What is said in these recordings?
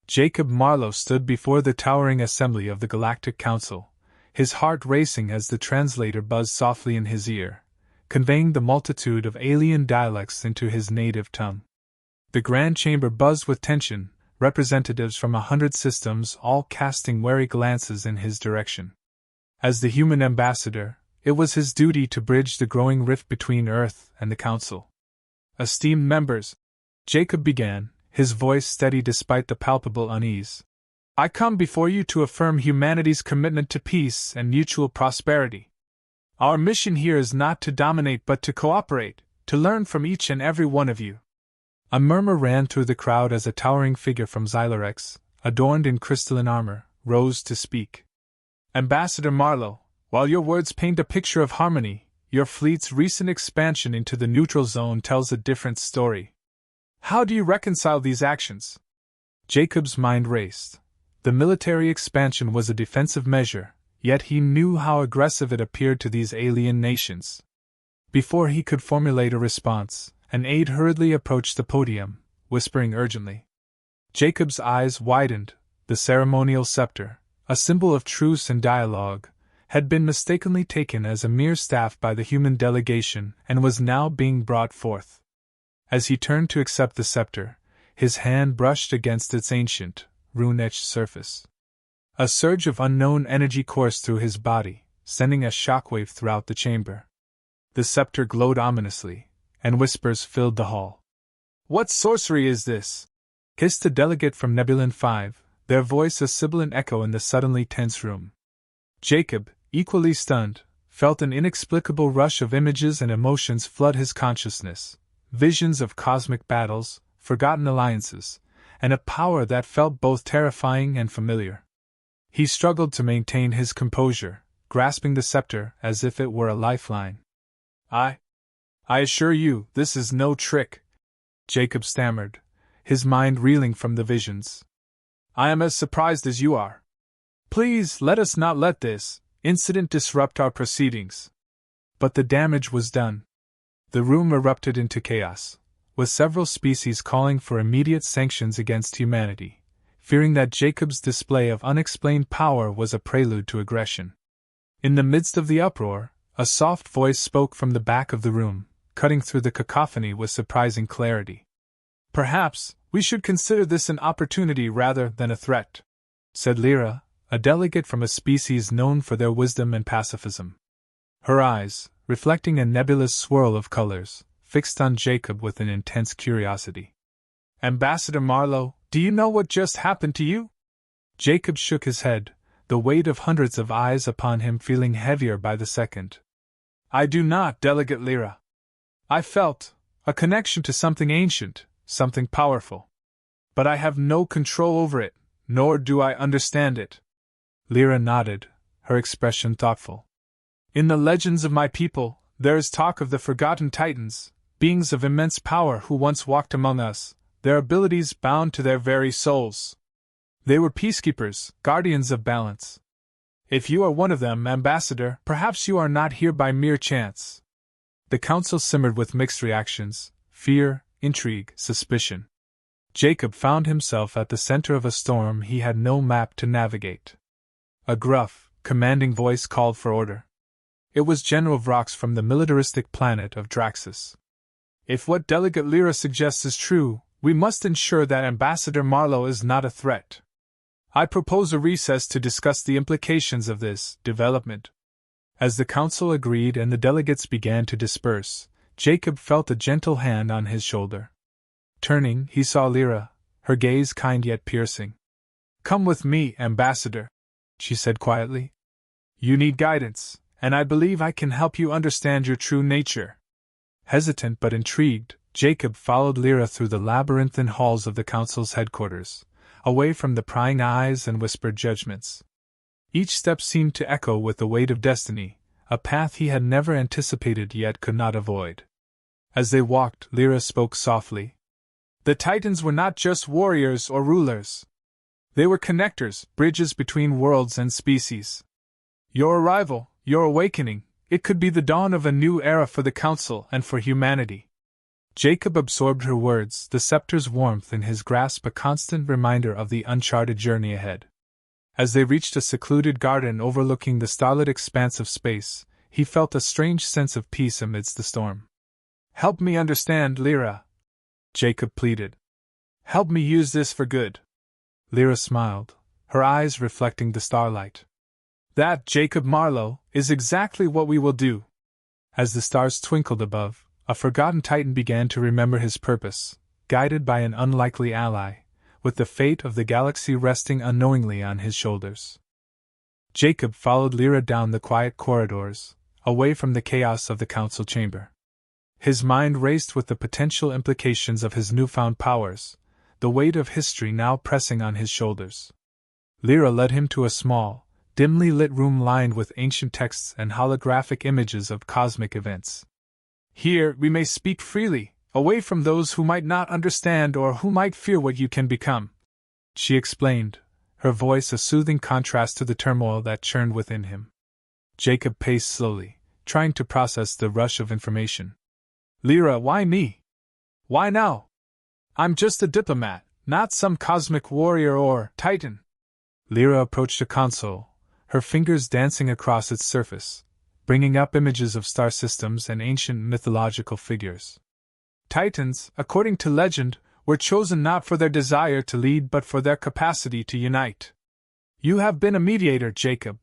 Jacob Marlowe stood before the towering assembly of the Galactic Council, his heart racing as the translator buzzed softly in his ear, conveying the multitude of alien dialects into his native tongue. The Grand Chamber buzzed with tension, representatives from 100 systems all casting wary glances in his direction. As the human ambassador, it was his duty to bridge the growing rift between Earth and the Council. "Esteemed members," Jacob began, his voice steady despite the palpable unease, "I come before you to affirm humanity's commitment to peace and mutual prosperity. Our mission here is not to dominate but to cooperate, to learn from each and every one of you." A murmur ran through the crowd as a towering figure from Xylorex, adorned in crystalline armor, rose to speak. "Ambassador Marlowe, while your words paint a picture of harmony, your fleet's recent expansion into the neutral zone tells a different story. How do you reconcile these actions?" Jacob's mind raced. The military expansion was a defensive measure, yet he knew how aggressive it appeared to these alien nations. Before he could formulate a response, an aide hurriedly approached the podium, whispering urgently. Jacob's eyes widened. The ceremonial scepter, a symbol of truce and dialogue, had been mistakenly taken as a mere staff by the human delegation and was now being brought forth. As he turned to accept the scepter, his hand brushed against its ancient, rune-etched surface. A surge of unknown energy coursed through his body, sending a shockwave throughout the chamber. The scepter glowed ominously, and whispers filled the hall. "What sorcery is this?" hissed a delegate from Nebulon 5, their voice a sibilant echo in the suddenly tense room. Jacob, equally stunned, felt an inexplicable rush of images and emotions flood his consciousness. Visions of cosmic battles, forgotten alliances, and a power that felt both terrifying and familiar. He struggled to maintain his composure, grasping the scepter as if it were a lifeline. I assure you, this is no trick," Jacob stammered, his mind reeling from the visions. "I am as surprised as you are. Please, let us not let this incident disrupt our proceedings." But the damage was done. The room erupted into chaos, with several species calling for immediate sanctions against humanity, fearing that Jacob's display of unexplained power was a prelude to aggression. In the midst of the uproar, a soft voice spoke from the back of the room, cutting through the cacophony with surprising clarity. "Perhaps we should consider this an opportunity rather than a threat," said Lyra, a delegate from a species known for their wisdom and pacifism. Her eyes, reflecting a nebulous swirl of colors, fixed on Jacob with an intense curiosity. "Ambassador Marlowe, do you know what just happened to you?" Jacob shook his head, the weight of hundreds of eyes upon him feeling heavier by the second. "I do not, Delegate Lyra. I felt a connection to something ancient, something powerful. But I have no control over it, nor do I understand it." Lyra nodded, her expression thoughtful. "In the legends of my people, there is talk of the forgotten Titans, beings of immense power who once walked among us, their abilities bound to their very souls. They were peacekeepers, guardians of balance. If you are one of them, Ambassador, perhaps you are not here by mere chance." The council simmered with mixed reactions: fear, intrigue, suspicion. Jacob found himself at the center of a storm he had no map to navigate. A gruff, commanding voice called for order. It was General Vrox from the militaristic planet of Draxus. "If what Delegate Lyra suggests is true, we must ensure that Ambassador Marlowe is not a threat. I propose a recess to discuss the implications of this development." As the council agreed and the delegates began to disperse, Jacob felt a gentle hand on his shoulder. Turning, he saw Lyra, her gaze kind yet piercing. "Come with me, Ambassador," she said quietly. "You need guidance, and I believe I can help you understand your true nature." Hesitant but intrigued, Jacob followed Lyra through the labyrinthine halls of the council's headquarters, away from the prying eyes and whispered judgments. Each step seemed to echo with the weight of destiny, a path he had never anticipated yet could not avoid. As they walked, Lyra spoke softly. "The Titans were not just warriors or rulers. They were connectors, bridges between worlds and species. Your arrival, your awakening, it could be the dawn of a new era for the Council and for humanity." Jacob absorbed her words, the scepter's warmth in his grasp a constant reminder of the uncharted journey ahead. As they reached a secluded garden overlooking the starlit expanse of space, he felt a strange sense of peace amidst the storm. "Help me understand, Lyra," Jacob pleaded. "Help me use this for good." Lyra smiled, her eyes reflecting the starlight. "That, Jacob Marlowe, is exactly what we will do." As the stars twinkled above, a forgotten Titan began to remember his purpose, guided by an unlikely ally, with the fate of the galaxy resting unknowingly on his shoulders. Jacob followed Lyra down the quiet corridors, away from the chaos of the council chamber. His mind raced with the potential implications of his newfound powers, the weight of history now pressing on his shoulders. Lyra led him to a small, dimly lit room lined with ancient texts and holographic images of cosmic events. "Here we may speak freely, away from those who might not understand or who might fear what you can become," she explained, her voice a soothing contrast to the turmoil that churned within him. Jacob paced slowly, trying to process the rush of information. "Lyra, why me? Why now? I'm just a diplomat, not some cosmic warrior or Titan." Lyra approached a console, her fingers dancing across its surface, bringing up images of star systems and ancient mythological figures. Titans, according to legend, were chosen not for their desire to lead but for their capacity to unite. You have been a mediator, Jacob.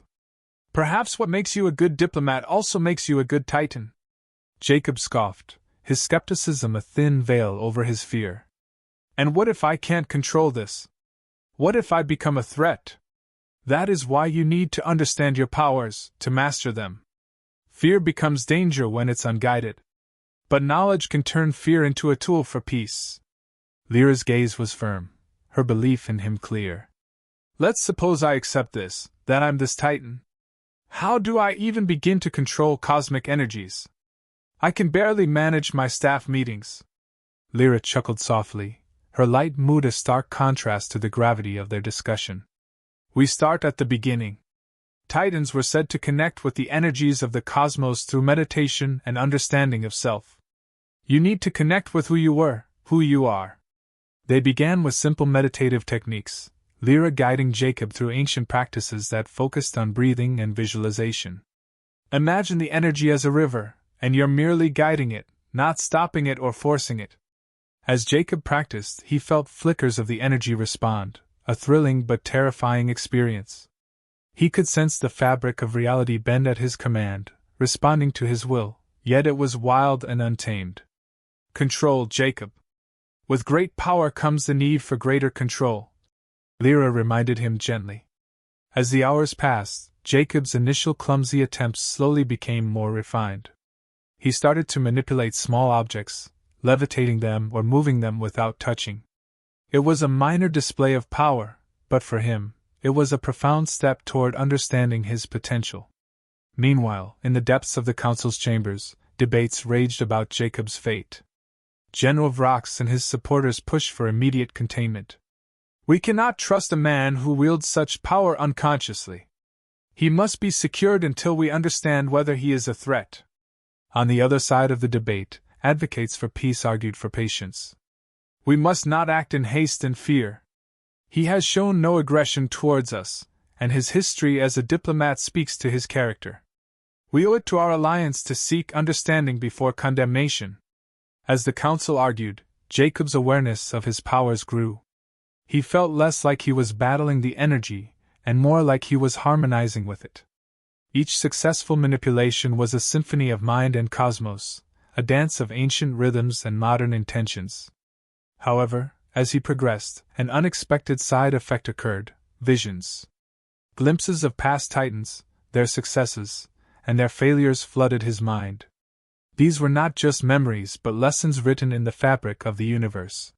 Perhaps what makes you a good diplomat also makes you a good Titan. Jacob scoffed, his skepticism a thin veil over his fear. And what if I can't control this? What if I become a threat? That is why you need to understand your powers, to master them. Fear becomes danger when it's unguided. But knowledge can turn fear into a tool for peace. Lyra's gaze was firm, her belief in him clear. Let's suppose I accept this, that I'm this Titan. How do I even begin to control cosmic energies? I can barely manage my staff meetings. Lyra chuckled softly, her light mood a stark contrast to the gravity of their discussion. We start at the beginning. Titans were said to connect with the energies of the cosmos through meditation and understanding of self. You need to connect with who you were, who you are. They began with simple meditative techniques, Lyra guiding Jacob through ancient practices that focused on breathing and visualization. Imagine the energy as a river, and you're merely guiding it, not stopping it or forcing it. As Jacob practiced, he felt flickers of the energy respond, a thrilling but terrifying experience. He could sense the fabric of reality bend at his command, responding to his will, yet it was wild and untamed. Control, Jacob. With great power comes the need for greater control, Lyra reminded him gently. As the hours passed, Jacob's initial clumsy attempts slowly became more refined. He started to manipulate small objects, levitating them or moving them without touching. It was a minor display of power, but for him, it was a profound step toward understanding his potential. Meanwhile, in the depths of the council's chambers, debates raged about Jacob's fate. General Vrox and his supporters pushed for immediate containment. We cannot trust a man who wields such power unconsciously. He must be secured until we understand whether he is a threat. On the other side of the debate, advocates for peace argued for patience. We must not act in haste and fear. He has shown no aggression towards us, and his history as a diplomat speaks to his character. We owe it to our alliance to seek understanding before condemnation. As the council argued, Jacob's awareness of his powers grew. He felt less like he was battling the energy, and more like he was harmonizing with it. Each successful manipulation was a symphony of mind and cosmos, a dance of ancient rhythms and modern intentions. However, as he progressed, an unexpected side effect occurred: visions. Glimpses of past Titans, their successes, and their failures flooded his mind. These were not just memories but lessons written in the fabric of the universe.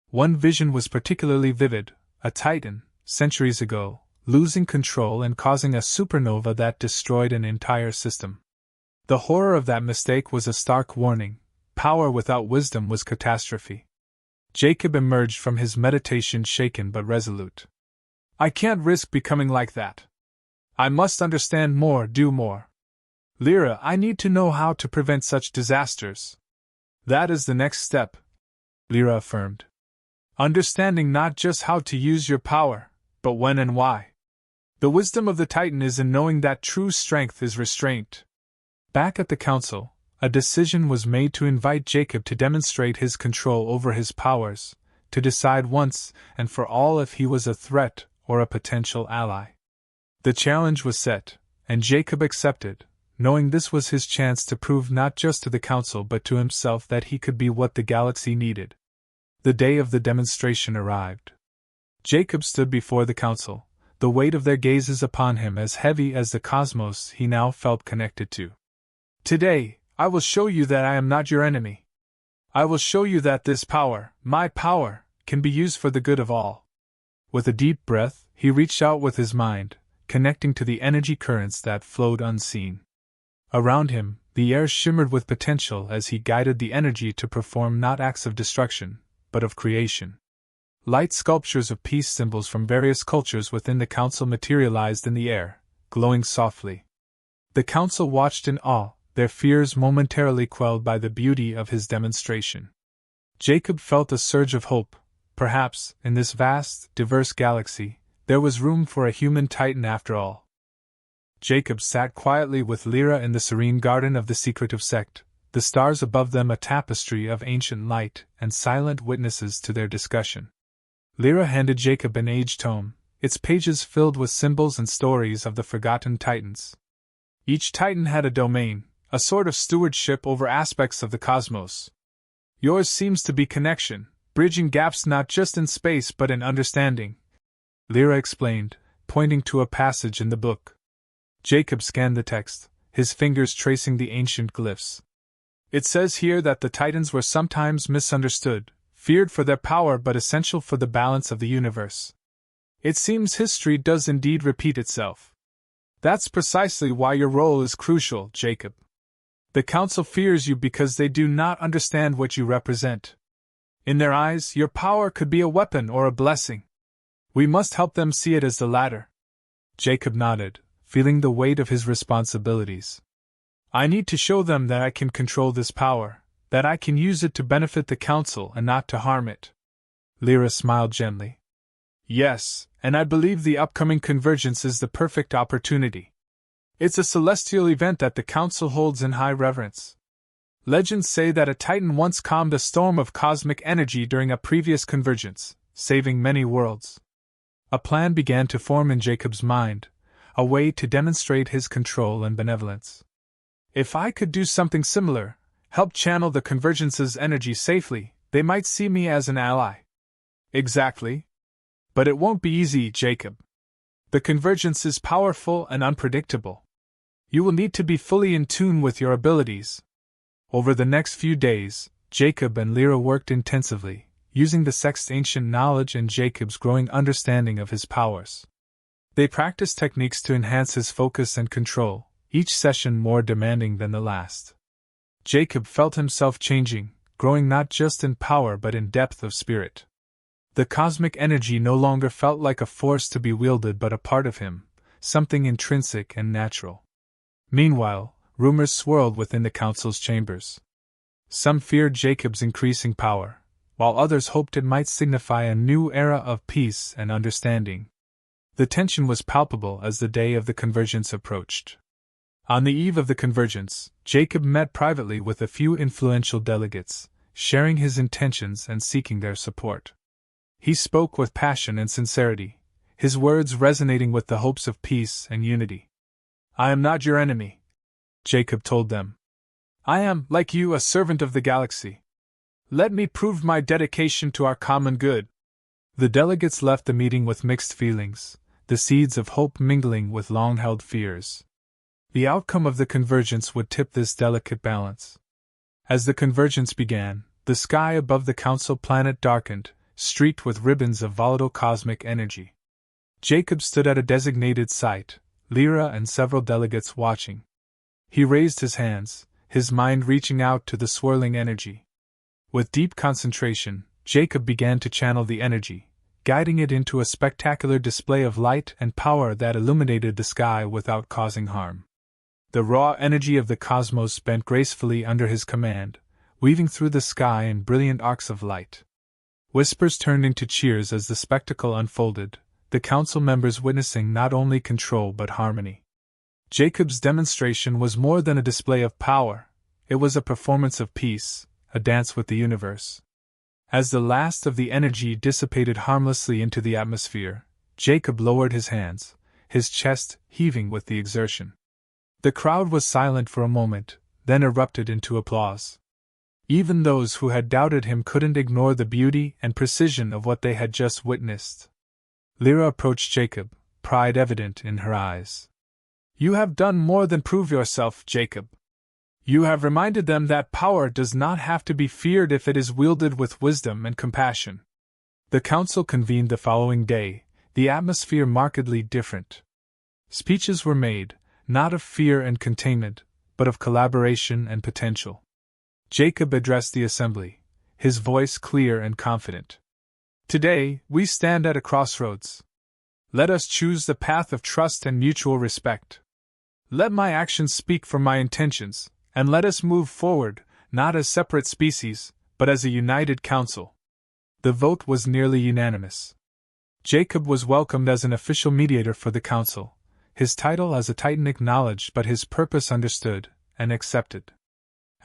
One vision was particularly vivid: a Titan, centuries ago, losing control and causing a supernova that destroyed an entire system. The horror of that mistake was a stark warning: power without wisdom was catastrophe. Jacob emerged from his meditation shaken but resolute. I can't risk becoming like that. I must understand more, do more. Lyra, I need to know how to prevent such disasters. That is the next step, Lyra affirmed. Understanding not just how to use your power, but when and why. The wisdom of the Titan is in knowing that true strength is restraint. Back at the council, a decision was made to invite Jacob to demonstrate his control over his powers, to decide once and for all if he was a threat or a potential ally. The challenge was set, and Jacob accepted, knowing this was his chance to prove not just to the council but to himself that he could be what the galaxy needed. The day of the demonstration arrived. Jacob stood before the council, the weight of their gazes upon him as heavy as the cosmos he now felt connected to. Today, I will show you that I am not your enemy. I will show you that this power, my power, can be used for the good of all. With a deep breath, he reached out with his mind, connecting to the energy currents that flowed unseen. Around him, the air shimmered with potential as he guided the energy to perform not acts of destruction, but of creation. Light sculptures of peace symbols from various cultures within the council materialized in the air, glowing softly. The council watched in awe, their fears momentarily quelled by the beauty of his demonstration. Jacob felt a surge of hope. Perhaps, in this vast, diverse galaxy, there was room for a human Titan after all. Jacob sat quietly with Lyra in the serene garden of the secretive sect, the stars above them a tapestry of ancient light and silent witnesses to their discussion. Lyra handed Jacob an aged tome, its pages filled with symbols and stories of the forgotten Titans. Each Titan had a domain, a sort of stewardship over aspects of the cosmos. Yours seems to be connection, bridging gaps not just in space but in understanding, Lyra explained, pointing to a passage in the book. Jacob scanned the text, his fingers tracing the ancient glyphs. It says here that the Titans were sometimes misunderstood, feared for their power but essential for the balance of the universe. It seems history does indeed repeat itself. That's precisely why your role is crucial, Jacob. The Council fears you because they do not understand what you represent. In their eyes, your power could be a weapon or a blessing. We must help them see it as the latter. Jacob nodded, feeling the weight of his responsibilities. I need to show them that I can control this power, that I can use it to benefit the Council and not to harm it. Lyra smiled gently. Yes, and I believe the upcoming convergence is the perfect opportunity. It's a celestial event that the Council holds in high reverence. Legends say that a Titan once calmed a storm of cosmic energy during a previous convergence, saving many worlds. A plan began to form in Jacob's mind, a way to demonstrate his control and benevolence. If I could do something similar, help channel the convergence's energy safely, they might see me as an ally. Exactly. But it won't be easy, Jacob. The convergence is powerful and unpredictable. You will need to be fully in tune with your abilities. Over the next few days, Jacob and Lyra worked intensively, using the sect's ancient knowledge and Jacob's growing understanding of his powers. They practiced techniques to enhance his focus and control, each session more demanding than the last. Jacob felt himself changing, growing not just in power but in depth of spirit. The cosmic energy no longer felt like a force to be wielded but a part of him, something intrinsic and natural. Meanwhile, rumors swirled within the Council's chambers. Some feared Jacob's increasing power, while others hoped it might signify a new era of peace and understanding. The tension was palpable as the day of the convergence approached. On the eve of the convergence, Jacob met privately with a few influential delegates, sharing his intentions and seeking their support. He spoke with passion and sincerity, his words resonating with the hopes of peace and unity. I am not your enemy, Jacob told them. I am, like you, a servant of the galaxy. Let me prove my dedication to our common good. The delegates left the meeting with mixed feelings, the seeds of hope mingling with long-held fears. The outcome of the convergence would tip this delicate balance. As the convergence began, the sky above the Council planet darkened, streaked with ribbons of volatile cosmic energy. Jacob stood at a designated site, Lyra and several delegates watching. He raised his hands, his mind reaching out to the swirling energy. With deep concentration, Jacob began to channel the energy, guiding it into a spectacular display of light and power that illuminated the sky without causing harm. The raw energy of the cosmos bent gracefully under his command, weaving through the sky in brilliant arcs of light. Whispers turned into cheers as the spectacle unfolded, the council members witnessing not only control but harmony. Jacob's demonstration was more than a display of power, it was a performance of peace, a dance with the universe. As the last of the energy dissipated harmlessly into the atmosphere, Jacob lowered his hands, his chest heaving with the exertion. The crowd was silent for a moment, then erupted into applause. Even those who had doubted him couldn't ignore the beauty and precision of what they had just witnessed. Lyra approached Jacob, pride evident in her eyes. "You have done more than prove yourself, Jacob. You have reminded them that power does not have to be feared if it is wielded with wisdom and compassion." The council convened the following day, the atmosphere markedly different. Speeches were made, not of fear and containment, but of collaboration and potential. Jacob addressed the assembly, his voice clear and confident. "Today, we stand at a crossroads. Let us choose the path of trust and mutual respect. Let my actions speak for my intentions, and let us move forward, not as separate species, but as a united council." The vote was nearly unanimous. Jacob was welcomed as an official mediator for the council, his title as a Titan acknowledged but his purpose understood and accepted.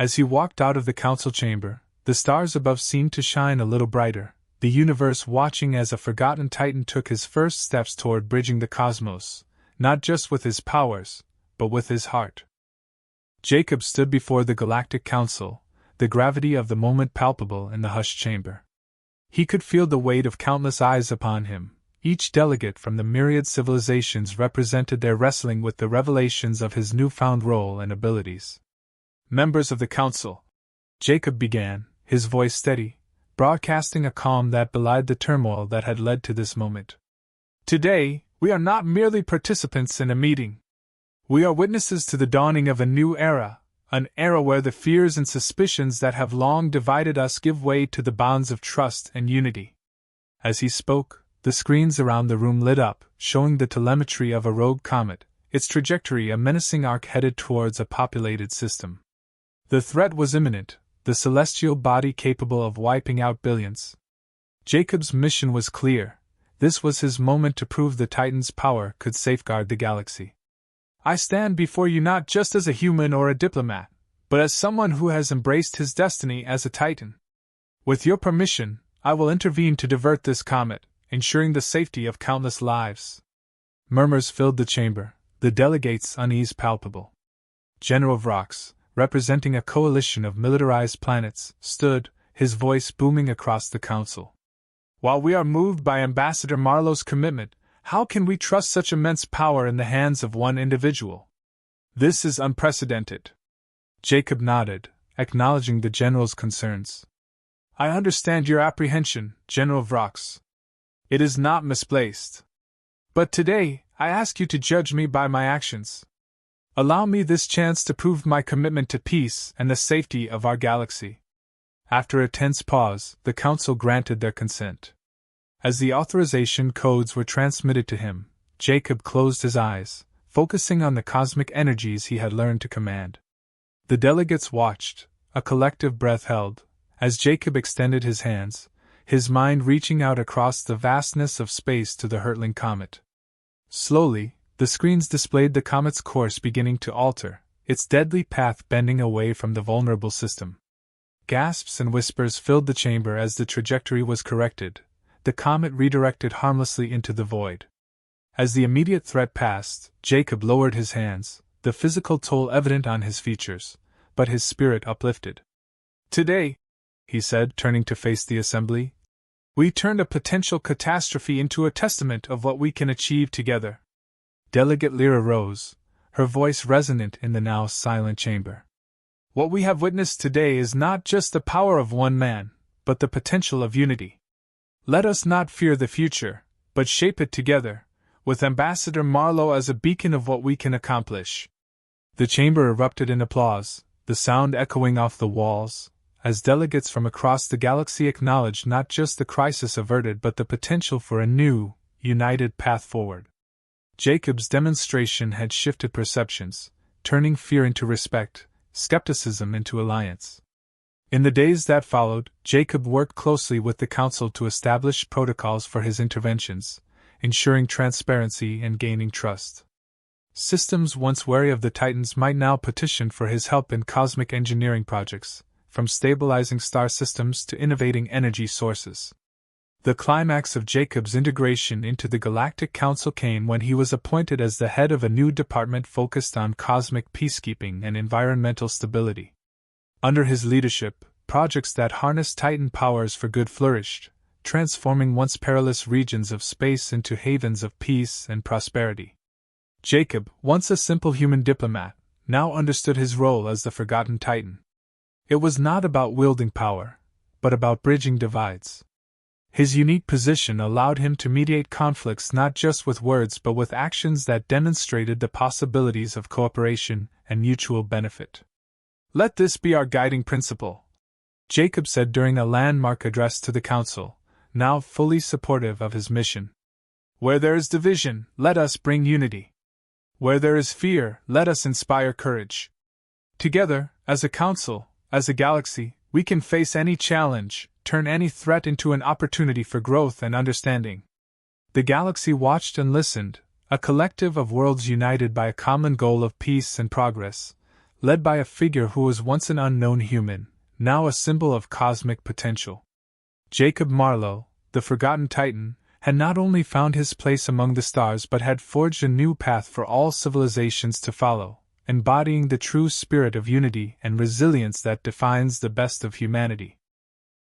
As he walked out of the council chamber, the stars above seemed to shine a little brighter, the universe watching as a forgotten Titan took his first steps toward bridging the cosmos, not just with his powers, but with his heart. Jacob stood before the Galactic Council, the gravity of the moment palpable in the hushed chamber. He could feel the weight of countless eyes upon him. Each delegate from the myriad civilizations represented their wrestling with the revelations of his newfound role and abilities. "Members of the council," Jacob began, his voice steady, broadcasting a calm that belied the turmoil that had led to this moment. "Today, we are not merely participants in a meeting. We are witnesses to the dawning of a new era, an era where the fears and suspicions that have long divided us give way to the bonds of trust and unity." As he spoke, the screens around the room lit up, showing the telemetry of a rogue comet, its trajectory a menacing arc headed towards a populated system. The threat was imminent, the celestial body capable of wiping out billions. Jacob's mission was clear. This was his moment to prove the Titan's power could safeguard the galaxy. "I stand before you not just as a human or a diplomat, but as someone who has embraced his destiny as a Titan. With your permission, I will intervene to divert this comet, ensuring the safety of countless lives." Murmurs filled the chamber, the delegates' unease palpable. General Vrox, representing a coalition of militarized planets, stood, his voice booming across the council. "While we are moved by Ambassador Marlowe's commitment, how can we trust such immense power in the hands of one individual? This is unprecedented." Jacob nodded, acknowledging the general's concerns. "I understand your apprehension, General Vrox. It is not misplaced. But today, I ask you to judge me by my actions. Allow me this chance to prove my commitment to peace and the safety of our galaxy." After a tense pause, the council granted their consent. As the authorization codes were transmitted to him, Jacob closed his eyes, focusing on the cosmic energies he had learned to command. The delegates watched, a collective breath held, as Jacob extended his hands, his mind reaching out across the vastness of space to the hurtling comet. Slowly, the screens displayed the comet's course beginning to alter, its deadly path bending away from the vulnerable system. Gasps and whispers filled the chamber as the trajectory was corrected, the comet redirected harmlessly into the void. As the immediate threat passed, Jacob lowered his hands, the physical toll evident on his features, but his spirit uplifted. "Today," he said, turning to face the assembly, "we turned a potential catastrophe into a testament of what we can achieve together." Delegate Lyra rose, her voice resonant in the now silent chamber. "What we have witnessed today is not just the power of one man, but the potential of unity. Let us not fear the future, but shape it together, with Ambassador Marlowe as a beacon of what we can accomplish." The chamber erupted in applause, the sound echoing off the walls, as delegates from across the galaxy acknowledged not just the crisis averted but the potential for a new, united path forward. Jacob's demonstration had shifted perceptions, turning fear into respect, skepticism into alliance. In the days that followed, Jacob worked closely with the Council to establish protocols for his interventions, ensuring transparency and gaining trust. Systems once wary of the Titans might now petition for his help in cosmic engineering projects, from stabilizing star systems to innovating energy sources. The climax of Jacob's integration into the Galactic Council came when he was appointed as the head of a new department focused on cosmic peacekeeping and environmental stability. Under his leadership, projects that harnessed Titan powers for good flourished, transforming once perilous regions of space into havens of peace and prosperity. Jacob, once a simple human diplomat, now understood his role as the Forgotten Titan. It was not about wielding power, but about bridging divides. His unique position allowed him to mediate conflicts not just with words but with actions that demonstrated the possibilities of cooperation and mutual benefit. "Let this be our guiding principle," Jacob said during a landmark address to the Council, now fully supportive of his mission. "Where there is division, let us bring unity. Where there is fear, let us inspire courage. Together, as a council, as a galaxy, we can face any challenge, turn any threat into an opportunity for growth and understanding." The galaxy watched and listened, a collective of worlds united by a common goal of peace and progress, led by a figure who was once an unknown human, now a symbol of cosmic potential. Jacob Marlowe, the Forgotten Titan, had not only found his place among the stars but had forged a new path for all civilizations to follow, embodying the true spirit of unity and resilience that defines the best of humanity.